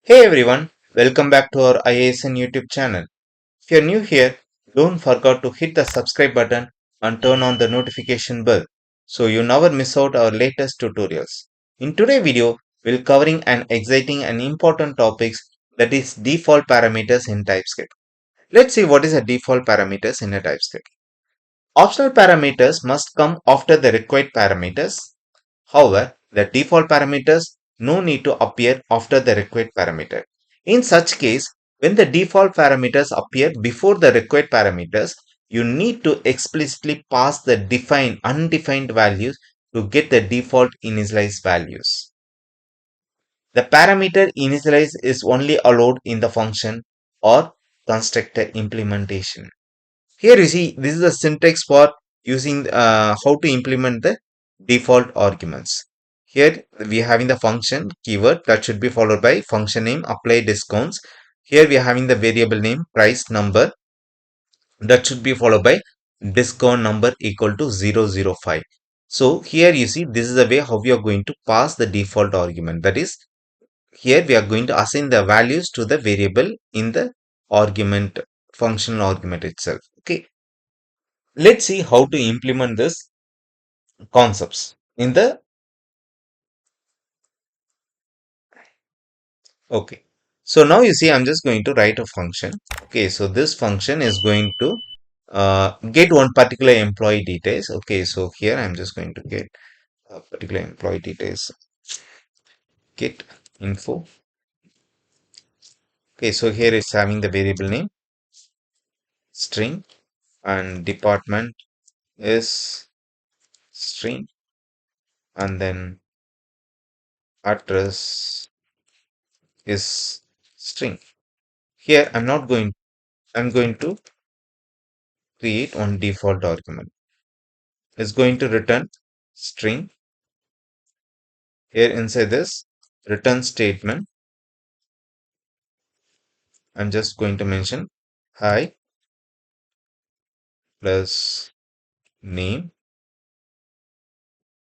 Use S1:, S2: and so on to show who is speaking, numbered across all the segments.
S1: Hey everyone, welcome back to our IASN YouTube channel. If you're new here, don't forget to hit the subscribe button and turn on the notification bell so you never miss out our latest tutorials. In today's video, we'll covering an exciting and important topics that is default parameters in TypeScript. Let's see what is a default parameters in a TypeScript. Optional parameters must come after the required parameters. However, the default parameters no need to appear after the required parameter. In such case, when the default parameters appear before the required parameters, you need to explicitly pass the undefined values to get the default initialized values. The parameter initialize is only allowed in the function or constructor implementation. Here you see this is the syntax for using how to implement the default arguments. Here we are having the function keyword that should be followed by function name apply discounts. Here we are having the variable name price number that should be followed by discount number equal to 005. So here you see this is the way how we are going to pass the default argument. That is, here we are going to assign the values to the variable in the argument functional argument itself. Okay. Let's see how to implement this concepts in the okay. So now you see I'm just going to write a function. Okay, so this function is going to get one particular employee details. Okay, so here I'm just going to get a particular employee details, get info. Okay, so here it's having the variable name string and department is string, and then address is string. Here I'm going to create one default argument. It's going to return string. Here inside this return statement, I'm just going to mention hi plus name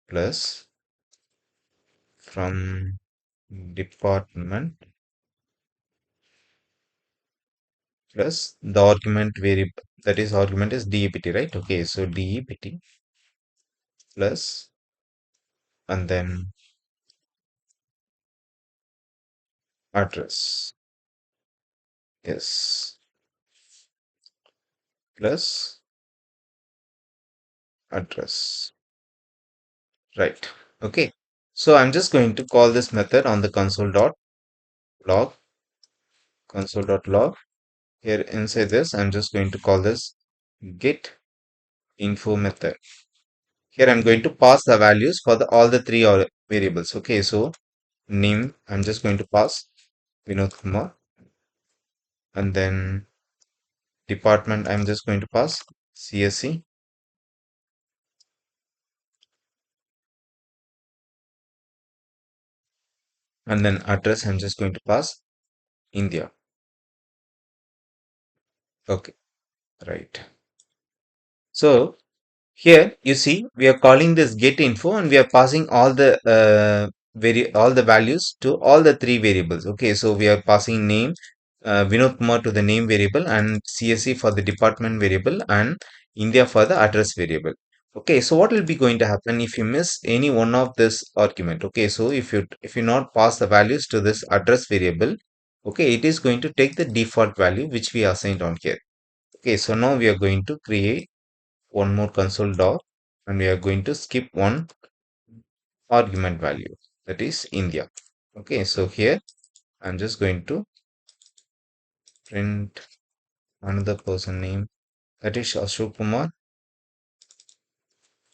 S1: plus from department plus the argument variable, that is argument is dept, right? Okay, so dept plus, and then address is plus address, right? Okay, so I'm just going to call this method on the console.log. Here inside this I'm just going to call this get info method. Here I'm going to pass the values for all the three variables. Okay, so name I'm just going to pass Vinod Kumar, and then department I'm just going to pass CSC, and then address I'm just going to pass India. Okay, right. So here you see we are calling this get info and we are passing all the all the values to all the three variables. Okay, so we are passing name Vinod Kumar to the name variable, and CSC for the department variable, and India for the address variable. Okay, so what will be going to happen if you miss any one of this argument? Okay, so if you not pass the values to this address variable, okay, it is going to take the default value which we assigned on here. Okay, so now we are going to create one more console dot, and we are going to skip one argument value, that is India. Okay, so here I'm just going to print another person name, that is Ashok Kumar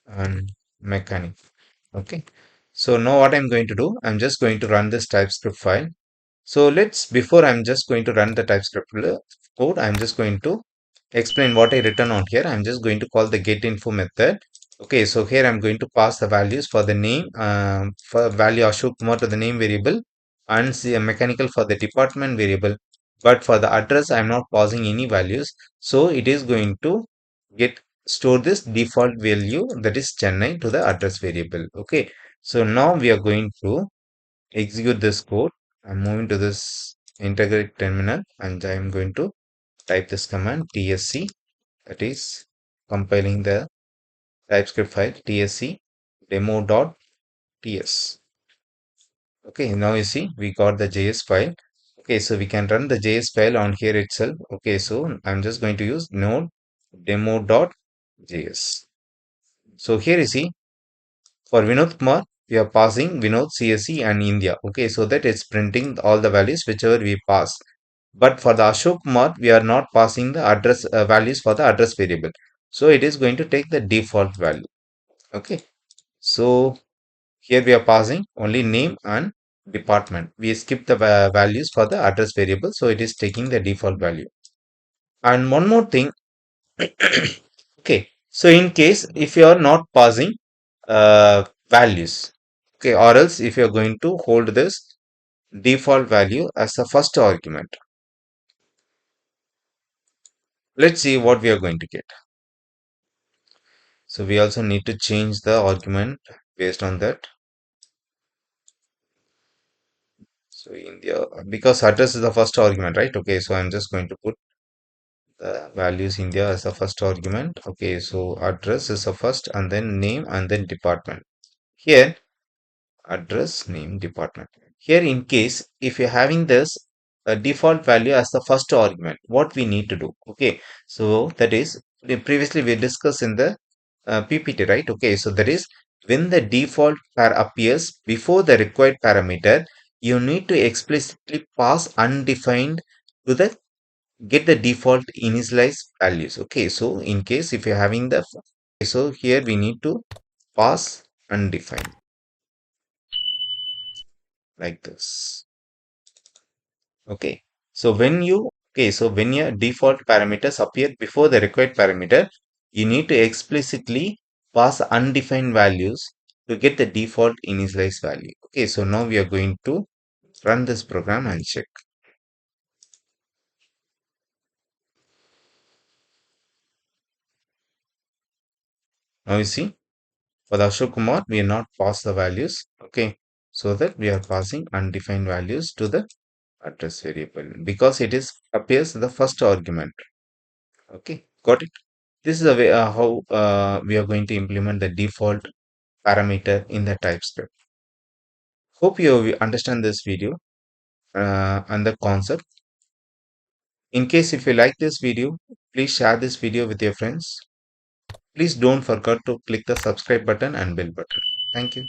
S1: and mechanic. Okay, so now what I'm going to do, I'm just going to run this TypeScript file. So before I'm just going to run the TypeScript code, I'm just going to explain what I written on here. I'm just going to call the get info method. Okay, so here I'm going to pass the values for the name, for value Ashok Kumar to the name variable, and mechanical for the department variable. But for the address, I'm not passing any values. So it is going to get store this default value, that is Chennai, to the address variable. Okay, so now we are going to execute this code. I'm moving to this integrate terminal and I'm going to type this command tsc, that is compiling the TypeScript file tsc demo.ts. Okay, now you see we got the JS file. Okay, so we can run the JS file on here itself. Okay, so I'm just going to use node demo.js. So here you see for Vinod Kumar, we are passing Vinod, CSE and India. Okay, so that it's printing all the values whichever we pass. But for the Ashok Kumar, we are not passing the address values for the address variable. So it is going to take the default value. Okay, so here we are passing only name and department. We skip the values for the address variable, so it is taking the default value. And one more thing, okay, so in case if you are not passing values, okay, or else if you are going to hold this default value as the first argument, let's see what we are going to get. So we also need to change the argument based on that. So India, because address is the first argument, right? Okay, so I'm just going to put the values India as the first argument. Okay, so address is the first and then name and then department. Here, address, name, department. Here, in case if you're having this default value as the first argument, what we need to do? Okay, so that is previously we discussed in the PPT, right? Okay, so that is when the default pair appears before the required parameter, you need to explicitly pass undefined to the get the default initialize values. Okay, so in case if you're having the so here we need to pass undefined like this. Okay, so when your default parameters appear before the required parameter, you need to explicitly pass undefined values to get the default initialize value. Okay, so now we are going to run this program and check. Now you see for the Ashok Kumar, we are not pass the values. Okay, so that we are passing undefined values to the address variable because it is appears the first argument. Okay, got it. This is the way how we are going to implement the default parameter in the TypeScript. Hope you understand this video and the concept. In case if you like this video, please share this video with your friends. Please don't forget to click the subscribe button and bell button. Thank you.